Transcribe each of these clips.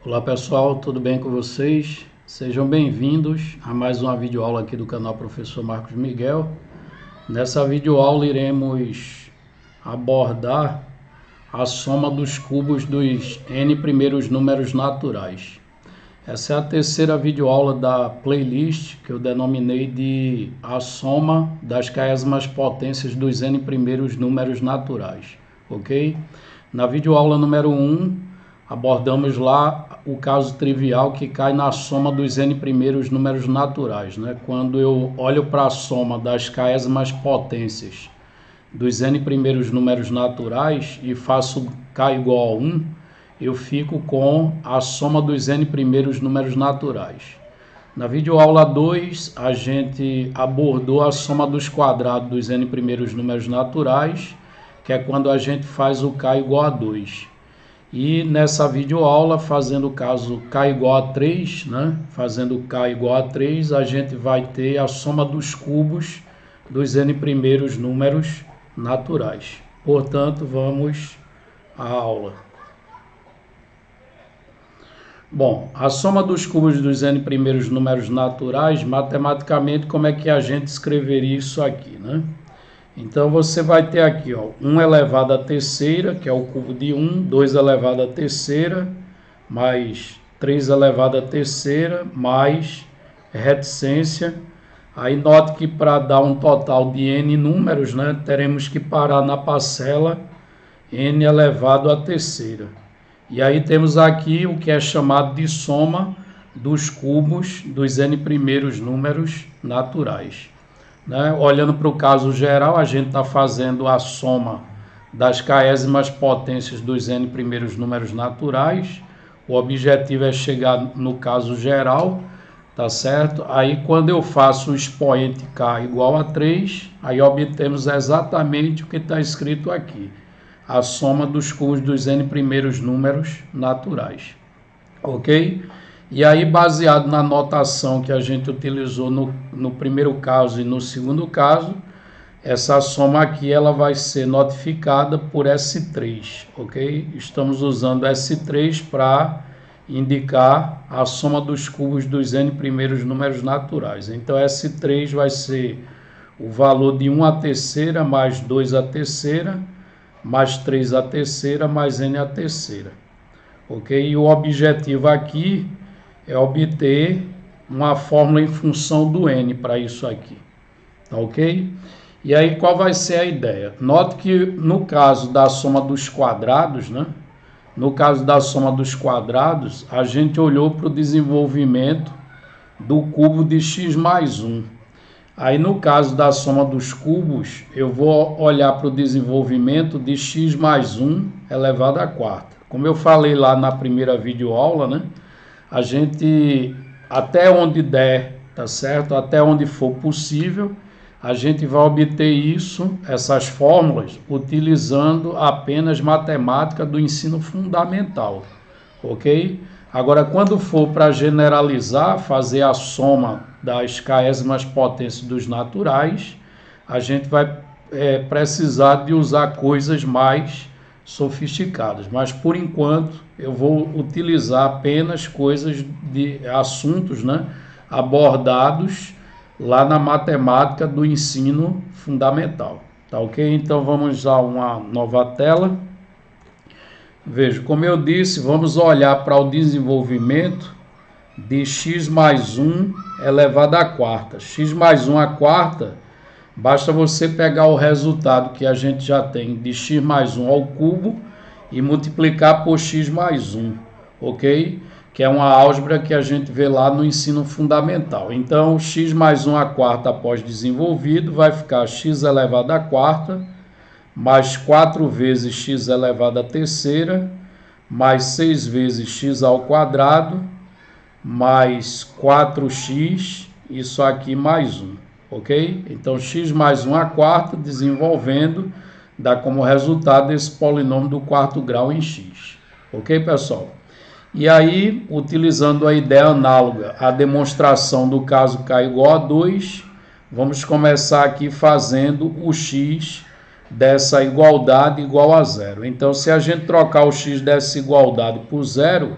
Olá pessoal, tudo bem com vocês? Sejam bem-vindos a mais uma videoaula aqui do canal Professor Marcos Miguel. Nessa videoaula iremos abordar a soma dos cubos dos n primeiros números naturais. Essa é a terceira videoaula da playlist que eu denominei de a soma das ks potências dos n primeiros números naturais, ok? Na videoaula número 1, abordamos lá o caso trivial que cai na soma dos n primeiros números naturais, né? Quando eu olho para a soma das ks potências dos n primeiros números naturais e faço k igual a 1, eu fico com a soma dos n primeiros números naturais. Na videoaula 2, a gente abordou a soma dos quadrados dos n primeiros números naturais, que é quando a gente faz o k igual a 2. E nessa videoaula, fazendo o caso k igual a 3, né? Fazendo k igual a 3, a gente vai ter a soma dos cubos dos n primeiros números naturais. Portanto, vamos à aula. Bom, a soma dos cubos dos n primeiros números naturais, matematicamente, como é que a gente escreveria isso aqui, né? Então, você vai ter aqui, ó, 1 elevado à terceira, que é o cubo de 1, 2 elevado à terceira, mais 3 elevado à terceira, mais reticência. Aí, note que para dar um total de n números, né, teremos que parar na parcela n elevado à terceira. E aí temos aqui o que é chamado de soma dos cubos dos n primeiros números naturais. Né? Olhando para o caso geral, a gente está fazendo a soma das késimas potências dos n primeiros números naturais. O objetivo é chegar no caso geral, tá certo? Aí quando eu faço o expoente k igual a 3, aí obtemos exatamente o que está escrito aqui. A soma dos cubos dos n primeiros números naturais. Ok? E aí, baseado na notação que a gente utilizou no primeiro caso e no segundo caso, essa soma aqui ela vai ser notificada por S3, ok? Estamos usando S3 para indicar a soma dos cubos dos n primeiros números naturais. Então, S3 vai ser o valor de 1 à terceira mais 2 à terceira, mais 3 à terceira, mais n à terceira. Ok? E o objetivo aqui é obter uma fórmula em função do n para isso aqui, tá ok? E aí qual vai ser a ideia? Note que no caso da soma dos quadrados, né? No caso da soma dos quadrados, a gente olhou para o desenvolvimento do cubo de x mais 1. Aí no caso da soma dos cubos, eu vou olhar para o desenvolvimento de x mais 1 elevado à quarta. Como eu falei lá na primeira videoaula, né? A gente, até onde der, tá certo? Até onde for possível, a gente vai obter isso, essas fórmulas, utilizando apenas matemática do ensino fundamental, ok? Agora, quando for para generalizar, fazer a soma das késimas potências dos naturais, a gente vai precisar de usar coisas mais sofisticadas, mas por enquanto eu vou utilizar apenas coisas de assuntos, né, abordados lá na matemática do ensino fundamental, tá ok? Então vamos a uma nova tela. Veja, como eu disse, vamos olhar para o desenvolvimento de x mais 1 elevado à quarta. X mais 1 à quarta, basta você pegar o resultado que a gente já tem de x mais 1 ao cubo e multiplicar por x mais 1, ok? Que é uma álgebra que a gente vê lá no ensino fundamental. Então, x mais 1 à quarta após desenvolvido vai ficar x elevado à quarta, mais 4 vezes x elevado à terceira, mais 6 vezes x ao quadrado, mais 4x, isso aqui mais 1. Ok? Então, x mais 1 à quarta, desenvolvendo, dá como resultado esse polinômio do quarto grau em x. Ok, pessoal? E aí, utilizando a ideia análoga à demonstração do caso k igual a 2, vamos começar aqui fazendo o x dessa igualdade igual a zero. Então, se a gente trocar o x dessa igualdade por zero,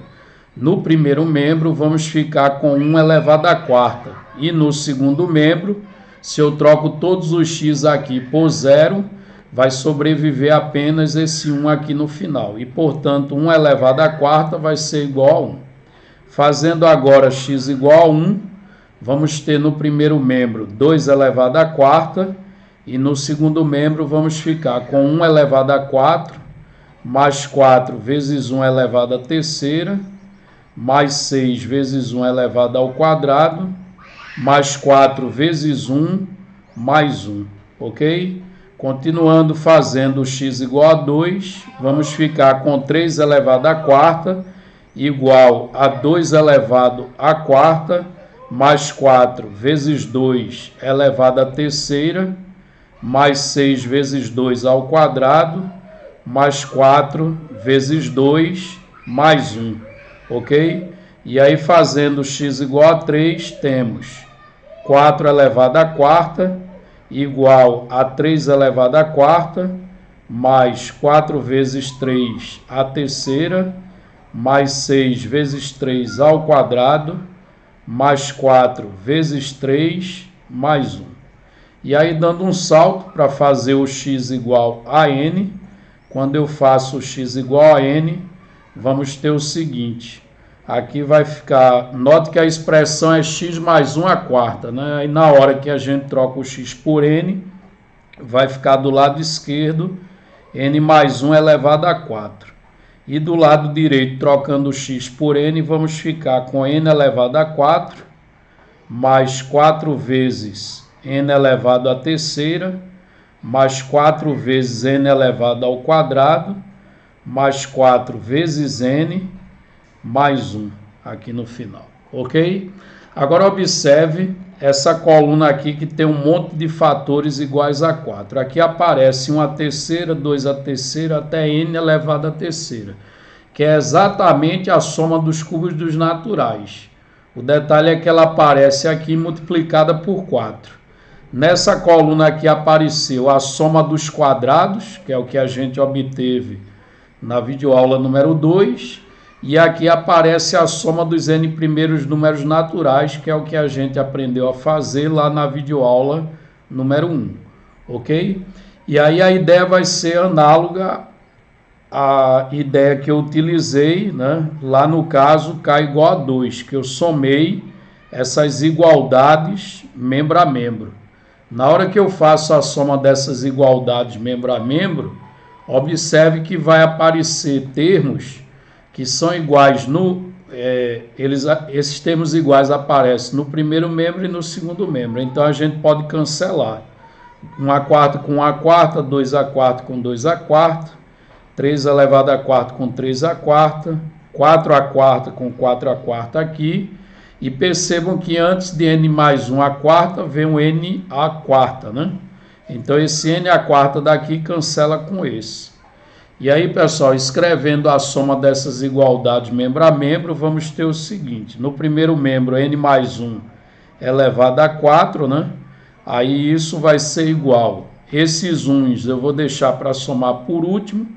No primeiro membro, vamos ficar com 1 elevado à quarta. E no segundo membro, se eu troco todos os x aqui por zero, vai sobreviver apenas esse 1 aqui no final. E, portanto, 1 elevado à quarta vai ser igual a 1. Fazendo agora x igual a 1, vamos ter no primeiro membro 2 elevado à quarta. E no segundo membro, vamos ficar com 1 elevado a 4, mais 4 vezes 1 elevado à terceira, mais 6 vezes 1 elevado ao quadrado, mais 4 vezes 1, mais 1, ok? Continuando fazendo x igual a 2, vamos ficar com 3 elevado à quarta, igual a 2 elevado à quarta, mais 4 vezes 2 elevado à terceira, mais 6 vezes 2 ao quadrado, mais 4 vezes 2, mais 1, ok? E aí, fazendo x igual a 3, temos 4 elevado à quarta, igual a 3 elevado à quarta, mais 4 vezes 3 à terceira, mais 6 vezes 3 ao quadrado, mais 4 vezes 3, mais 1. E aí, dando um salto para fazer o x igual a n, quando eu faço o x igual a n, vamos ter o seguinte, aqui vai ficar, note que a expressão é x mais 1 à quarta, né? E na hora que a gente troca o x por n, vai ficar do lado esquerdo n mais 1 elevado a 4. E do lado direito, trocando o x por n, vamos ficar com n elevado a 4, mais 4 vezes n elevado à terceira, mais 4 vezes n elevado ao quadrado, mais 4 vezes n, mais 1 aqui no final, ok? Agora observe essa coluna aqui que tem um monte de fatores iguais a 4. Aqui aparece 1 à terceira, 2 à terceira, até n elevado à terceira, que é exatamente a soma dos cúbios dos naturais. O detalhe é que ela aparece aqui multiplicada por 4. Nessa coluna aqui apareceu a soma dos quadrados, que é o que a gente obteve na videoaula número 2, e aqui aparece a soma dos n primeiros números naturais, que é o que a gente aprendeu a fazer lá na videoaula número 1, ok? E aí a ideia vai ser análoga à ideia que eu utilizei, né? Lá no caso k igual a 2, que eu somei essas igualdades membro a membro. Na hora que eu faço a soma dessas igualdades membro a membro, observe que vai aparecer termos que são iguais esses termos iguais aparecem no primeiro membro e no segundo membro. Então a gente pode cancelar 1 à quarta com 1 à quarta, 2 à quarta com 2 à quarta, 3 elevado à quarta com 3 à quarta, 4 à quarta com 4 à quarta aqui. E percebam que antes de n mais 1 à quarta, vem o n à quarta, né? Então, esse n à quarta daqui cancela com esse. E aí, pessoal, escrevendo a soma dessas igualdades membro a membro, vamos ter o seguinte. No primeiro membro, n mais 1 elevado a 4, né? Aí, isso vai ser igual. Esses 1's eu vou deixar para somar por último.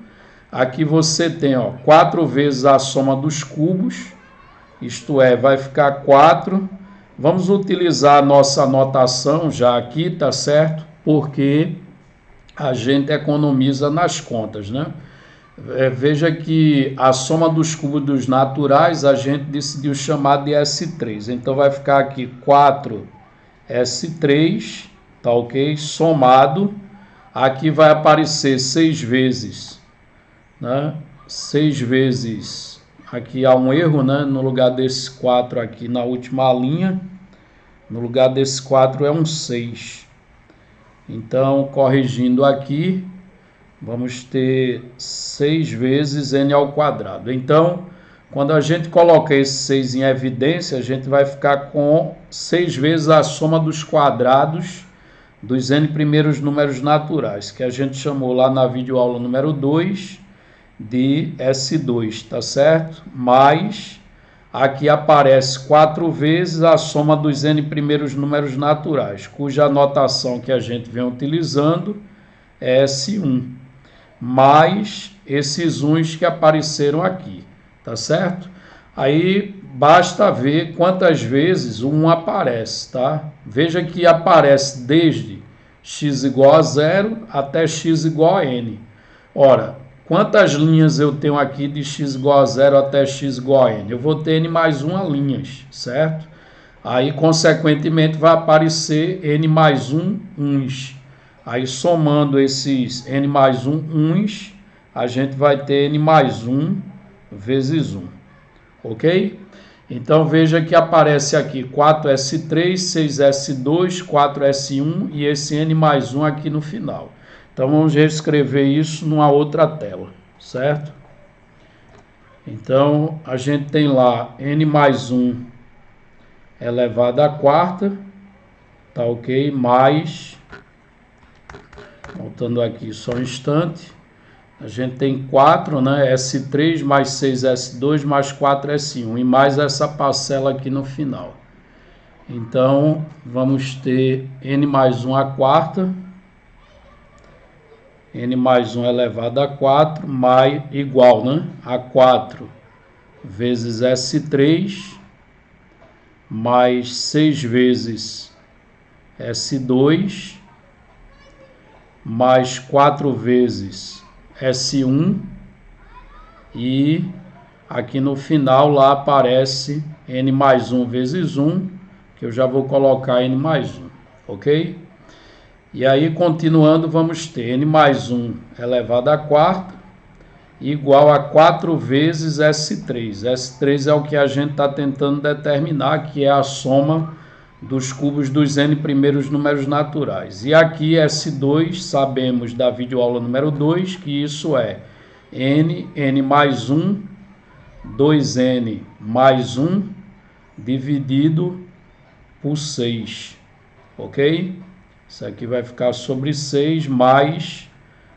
Aqui você tem, ó, 4 vezes a soma dos cubos. Isto é, vai ficar 4. Vamos utilizar a nossa anotação já aqui, tá certo? Porque a gente economiza nas contas, né? Veja que a soma dos cubos dos naturais a gente decidiu chamar de S3. Então vai ficar aqui 4S3, tá ok? Somado. Aqui vai aparecer 6 vezes, né? 6 vezes... Aqui há um erro, né? No lugar desse 4 aqui na última linha, no lugar desse 4 é um 6. Então, corrigindo aqui, vamos ter 6 vezes n ao quadrado. Então, quando a gente coloca esse 6 em evidência, a gente vai ficar com 6 vezes a soma dos quadrados dos n primeiros números naturais, que a gente chamou lá na videoaula número 2, de S2, tá certo? Mais, aqui aparece 4 vezes a soma dos n primeiros números naturais, cuja anotação que a gente vem utilizando é S1, mais esses 1's que apareceram aqui, tá certo? Aí basta ver quantas vezes o 1 aparece, tá? Veja que aparece desde x igual a 0 até x igual a n. Ora, quantas linhas eu tenho aqui de x igual a 0 até x igual a n? Eu vou ter n mais 1 linhas, certo? Aí, consequentemente, vai aparecer n mais 1 uns. Aí, somando esses n mais 1 uns, a gente vai ter n mais 1 vezes 1. Ok? Então, veja que aparece aqui 4S3, 6S2, 4S1 e esse n mais 1 aqui no final. Então, vamos reescrever isso numa outra tela, certo? Então, a gente tem lá n mais 1 elevado à quarta, tá ok? Mais, voltando aqui só um instante, a gente tem 4, né? S3 mais 6S2 mais 4S1 e mais essa parcela aqui no final. Então, vamos ter n mais 1 à quarta, n mais 1 elevado a 4, mais, igual, né? A 4 vezes S3, mais 6 vezes S2, mais 4 vezes S1, e aqui no final lá aparece n mais 1 vezes 1, que eu já vou colocar n mais 1, ok? E aí, continuando, vamos ter n mais 1 elevado à quarta igual a 4 vezes S3. S3 é o que a gente está tentando determinar, que é a soma dos cubos dos n primeiros números naturais. E aqui S2, sabemos da videoaula número 2, que isso é n mais 1, 2n mais 1, dividido por 6, ok? Isso aqui vai ficar sobre 6 mais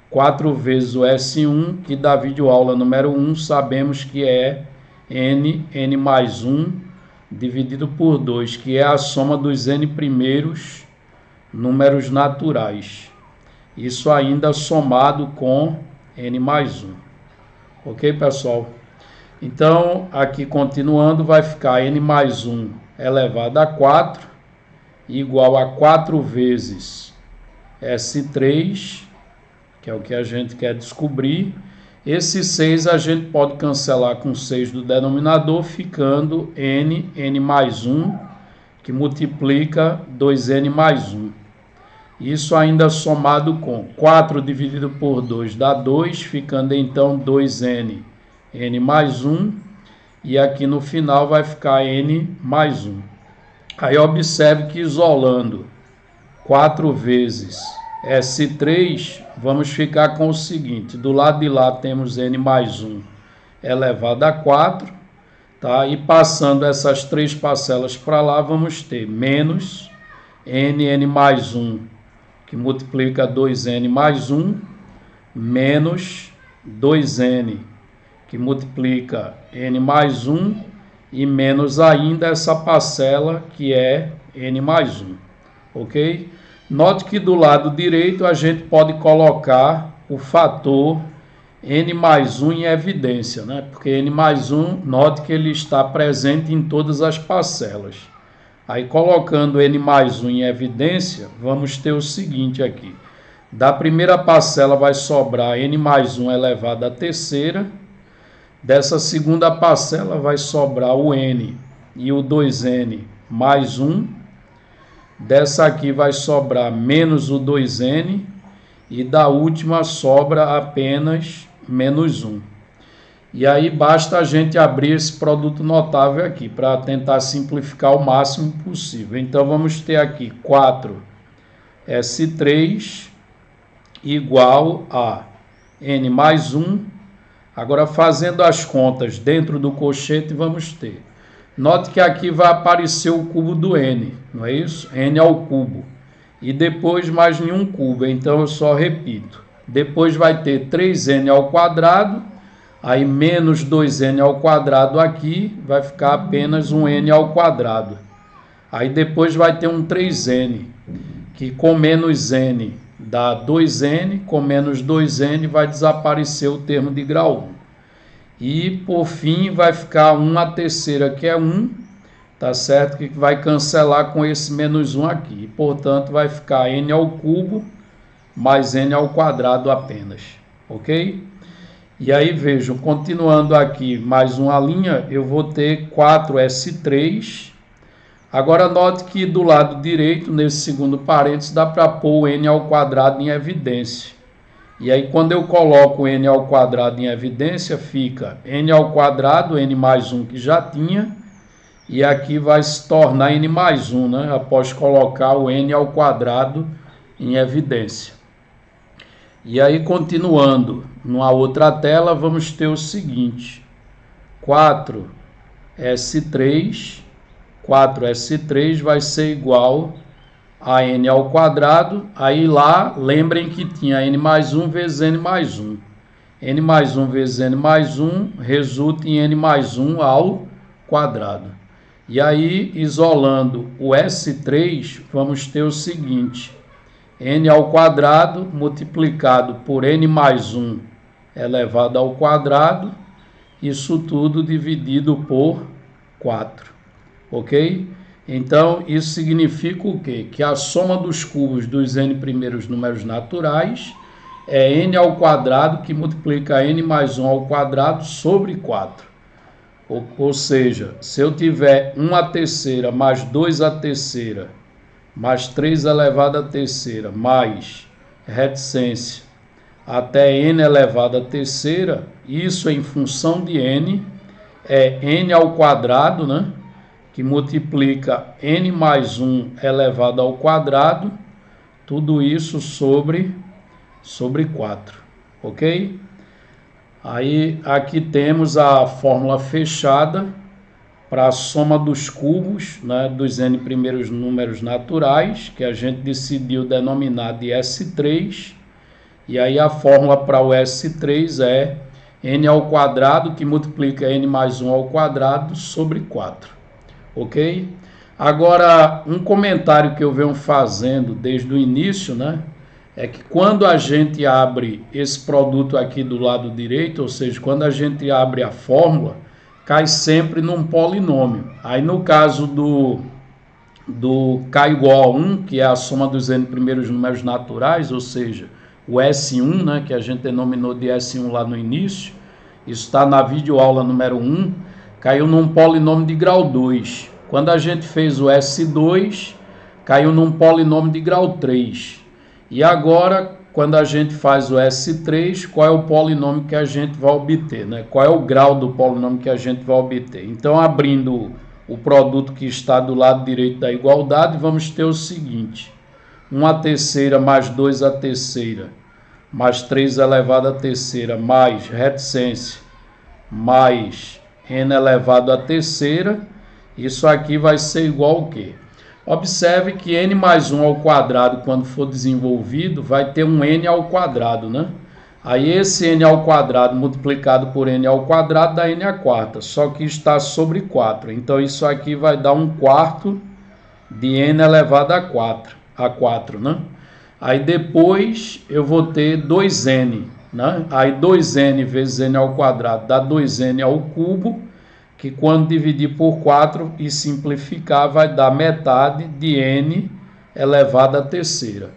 4 vezes o S1, que da videoaula número 1 sabemos que é n mais 1, dividido por 2, que é a soma dos n primeiros números naturais. Isso ainda somado com n mais 1. Ok, pessoal? Então, aqui continuando, vai ficar n mais 1 elevado a 4, igual a 4 vezes S3, que é o que a gente quer descobrir. Esse 6 a gente pode cancelar com 6 do denominador, ficando n mais 1, que multiplica 2n mais 1. Isso ainda somado com 4 dividido por 2 dá 2, ficando então 2n, n mais 1, e aqui no final vai ficar n mais 1. Aí observe que isolando 4 vezes S3, vamos ficar com o seguinte: do lado de lá temos n mais 1 elevado a 4, tá? E passando essas três parcelas para lá, vamos ter menos n mais 1, que multiplica 2n mais 1, menos 2n, que multiplica n mais 1, e menos ainda essa parcela, que é n mais 1, ok? Note que do lado direito a gente pode colocar o fator n mais 1 em evidência, né? Porque n mais 1, note que ele está presente em todas as parcelas. Aí, colocando n mais 1 em evidência, vamos ter o seguinte aqui. Da primeira parcela vai sobrar n mais 1 elevado à terceira. Dessa segunda parcela vai sobrar o n e o 2n mais 1. Dessa aqui vai sobrar menos o 2n. E da última sobra apenas menos 1. E aí basta a gente abrir esse produto notável aqui, para tentar simplificar o máximo possível. Então, vamos ter aqui 4S3 igual a n mais 1. Agora, fazendo as contas dentro do cochete, vamos ter. Note que aqui vai aparecer o cubo do n, não é isso? N ao cubo. E depois mais nenhum cubo, então eu só repito. Depois vai ter 3n ao quadrado, aí menos 2n ao quadrado aqui, vai ficar apenas um n ao quadrado. Aí depois vai ter um 3n, que com menos n dá 2n, com menos 2n vai desaparecer o termo de grau 1. E por fim vai ficar 1 a terceira, que é 1, tá certo? Que vai cancelar com esse menos 1 aqui. E, portanto, vai ficar n ao cubo mais n ao quadrado apenas, ok? E aí vejam, continuando aqui mais uma linha, eu vou ter 4s3. Agora note que do lado direito, nesse segundo parênteses, dá para pôr o n ao quadrado em evidência. E aí quando eu coloco n ao quadrado em evidência, fica n ao quadrado, n mais 1 que já tinha, e aqui vai se tornar n mais 1, né? Após colocar o n ao quadrado em evidência. E aí, continuando, numa outra tela, vamos ter o seguinte: 4s3 vai ser igual a n ao quadrado. Aí lá, lembrem que tinha n mais 1 vezes n mais 1. n mais 1 vezes n mais 1 resulta em n mais 1 ao quadrado. E aí, isolando o S3, vamos ter o seguinte: n ao quadrado multiplicado por n mais 1 elevado ao quadrado, isso tudo dividido por 4, ok? Então, isso significa o quê? Que a soma dos cubos dos n primeiros números naturais é n ao quadrado que multiplica n mais 1 ao quadrado sobre 4. Ou seja, se eu tiver 1 a terceira mais 2 a terceira mais 3 elevado à terceira, mais reticência até n elevado à terceira, isso em função de n, é n ao quadrado, né? Que multiplica n mais 1 elevado ao quadrado, tudo isso sobre 4, ok? Aí aqui temos a fórmula fechada para a soma dos cubos, né, dos n primeiros números naturais, que a gente decidiu denominar de S3, e aí a fórmula para o S3 é n ao quadrado, que multiplica n mais 1 ao quadrado, sobre 4, ok? Agora, um comentário que eu venho fazendo desde o início, né, é que quando a gente abre esse produto aqui do lado direito, ou seja, quando a gente abre a fórmula, cai sempre num polinômio. Aí no caso do k igual a 1, que é a soma dos n primeiros números naturais, ou seja, o S1, né, que a gente denominou de S1 lá no início, isso está na videoaula número 1, caiu num polinômio de grau 2. Quando a gente fez o S2, caiu num polinômio de grau 3. E agora, quando a gente faz o S3, qual é o polinômio que a gente vai obter, né? Qual é o grau do polinômio que a gente vai obter? Então, abrindo o produto que está do lado direito da igualdade, vamos ter o seguinte: 1 a terceira mais 2 a terceira, mais 3 elevado a terceira, mais reticência, mais n elevado a terceira. Isso aqui vai ser igual ao quê? Observe que n mais 1 ao quadrado, quando for desenvolvido, vai ter um n ao quadrado, né? Aí esse n ao quadrado multiplicado por n ao quadrado dá n à quarta, só que está sobre 4. Então isso aqui vai dar 1/4 de n elevado a 4, né? Aí depois eu vou ter 2n, né? Aí 2n vezes n ao quadrado dá 2n ao cubo, que quando dividir por 4 e simplificar vai dar metade de n elevado à terceira.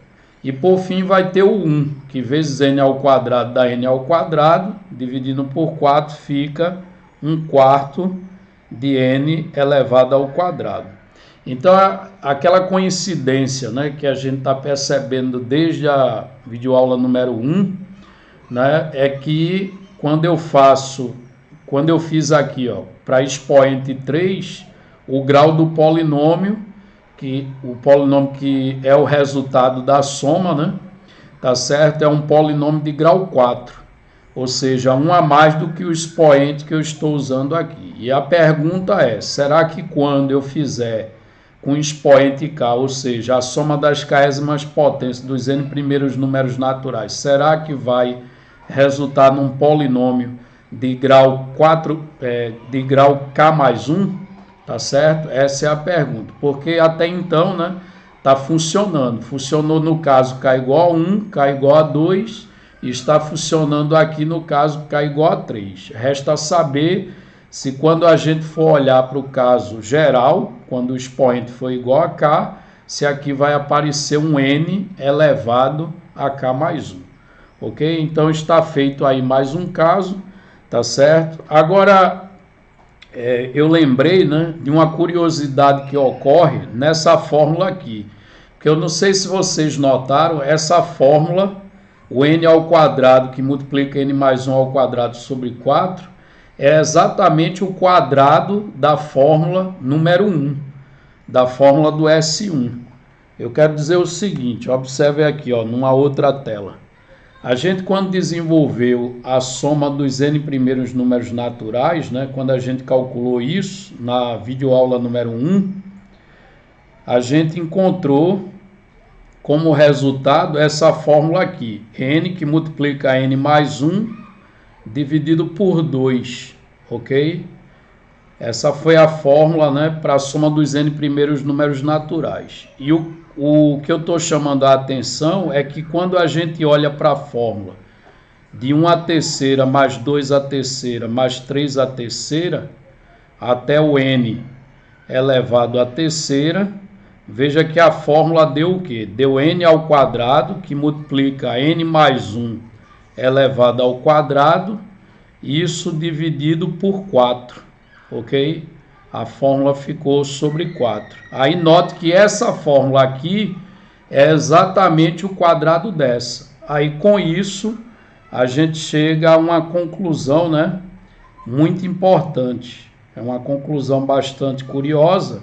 E por fim vai ter o 1, que vezes n ao quadrado dá n ao quadrado, dividindo por 4 fica 1/4 de n elevado ao quadrado. Então, aquela coincidência, né, que a gente está percebendo desde a videoaula número 1, né, é que quando eu fiz aqui, ó, para expoente 3, o grau do polinômio, que o polinômio que é o resultado da soma, né, tá certo? É um polinômio de grau 4, ou seja, 1 a mais do que o expoente que eu estou usando aqui. E a pergunta é: será que quando eu fizer com expoente k, ou seja, a soma das késmas potências dos n primeiros números naturais, será que vai resultar num polinômio de grau 4, de grau k mais 1, tá certo? Essa é a pergunta, porque até então, né, tá funcionou no caso k igual a 1, k igual a 2, está funcionando aqui no caso K igual a 3. Resta saber se quando a gente for olhar para o caso geral, quando o expoente for igual a K, se aqui vai aparecer um N elevado a K mais 1. Ok? Então está feito aí mais um caso, tá certo? Agora, eu lembrei, né, de uma curiosidade que ocorre nessa fórmula aqui. Que eu não sei se vocês notaram, essa fórmula, o n ao quadrado que multiplica n mais 1 ao quadrado sobre 4, é exatamente o quadrado da fórmula número 1, da fórmula do S1. Eu quero dizer o seguinte, observe aqui, ó, numa outra tela. A gente, quando desenvolveu a soma dos n primeiros números naturais, né, quando a gente calculou isso na videoaula número 1, a gente encontrou como resultado essa fórmula aqui, n que multiplica n mais 1 dividido por 2, ok? Essa foi a fórmula, né, para a soma dos n primeiros números naturais. E o que eu estou chamando a atenção é que quando a gente olha para a fórmula de 1 à terceira mais 2 à terceira mais 3 à terceira, até o n elevado à terceira, veja que a fórmula deu o quê? Deu n ao quadrado, que multiplica n mais 1 elevado ao quadrado, isso dividido por 4, ok? A fórmula ficou sobre 4. Aí note que essa fórmula aqui é exatamente o quadrado dessa. Aí com isso a gente chega a uma conclusão, né, muito importante. É uma conclusão bastante curiosa,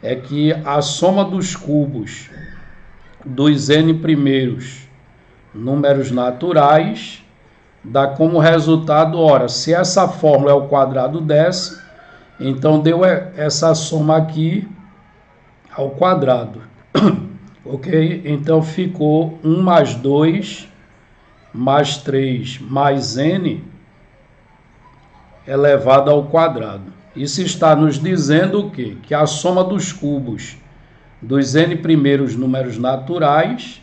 é que a soma dos cubos dos n primeiros números naturais dá como resultado, ora, se essa fórmula é o quadrado dessa, então deu essa soma aqui ao quadrado, ok? Então ficou 1 mais 2 mais 3 mais n elevado ao quadrado. Isso está nos dizendo o quê? Que a soma dos cubos dos n primeiros números naturais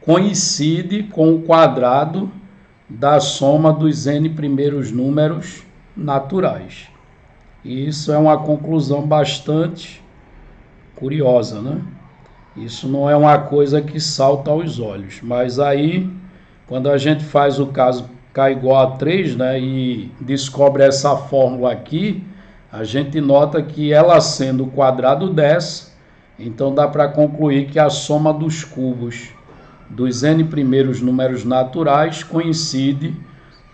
coincide com o quadrado da soma dos n primeiros números naturais. E isso é uma conclusão bastante curiosa, né? Isso não é uma coisa que salta aos olhos, mas aí, quando a gente faz o caso K igual a 3, né, e descobre essa fórmula aqui, a gente nota que ela sendo o quadrado dessa, então dá para concluir que a soma dos cubos dos n primeiros números naturais coincide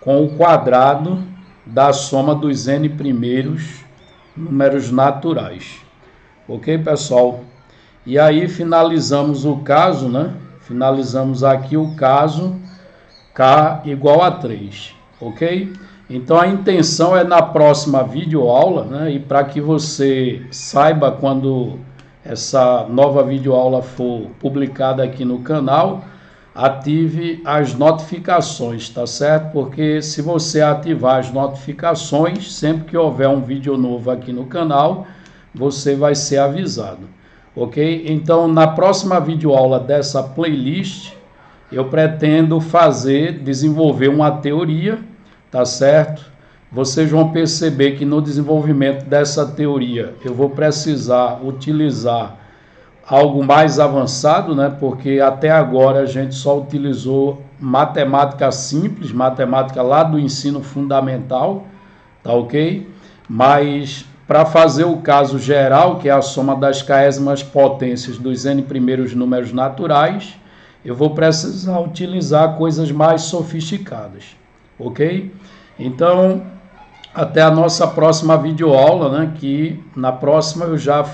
com o quadrado da soma dos n primeiros números naturais. Ok, pessoal? E aí finalizamos o caso, né? Finalizamos aqui o caso K igual a 3, ok? Então a intenção é na próxima videoaula, né? E para que você saiba quando essa nova videoaula for publicada aqui no canal, ative as notificações, tá certo? Porque se você ativar as notificações, sempre que houver um vídeo novo aqui no canal, você vai ser avisado, ok? Então, na próxima videoaula dessa playlist, eu pretendo desenvolver uma teoria, tá certo? Vocês vão perceber que no desenvolvimento dessa teoria, eu vou precisar utilizar algo mais avançado, né? Porque até agora a gente só utilizou matemática simples, matemática lá do ensino fundamental, tá ok? Mas para fazer o caso geral, que é a soma das késmas potências dos n primeiros números naturais, eu vou precisar utilizar coisas mais sofisticadas, ok? Então, até a nossa próxima videoaula, né? Que na próxima eu já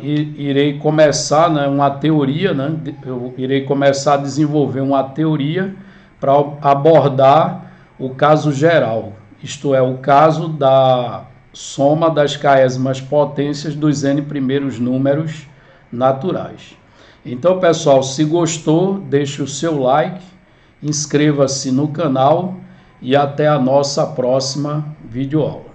irei começar, né, uma teoria, né? Eu irei começar a desenvolver uma teoria para abordar o caso geral, isto é, o caso da soma das késmas potências dos n primeiros números naturais. Então, pessoal, se gostou, deixe o seu like, inscreva-se no canal e até a nossa próxima videoaula.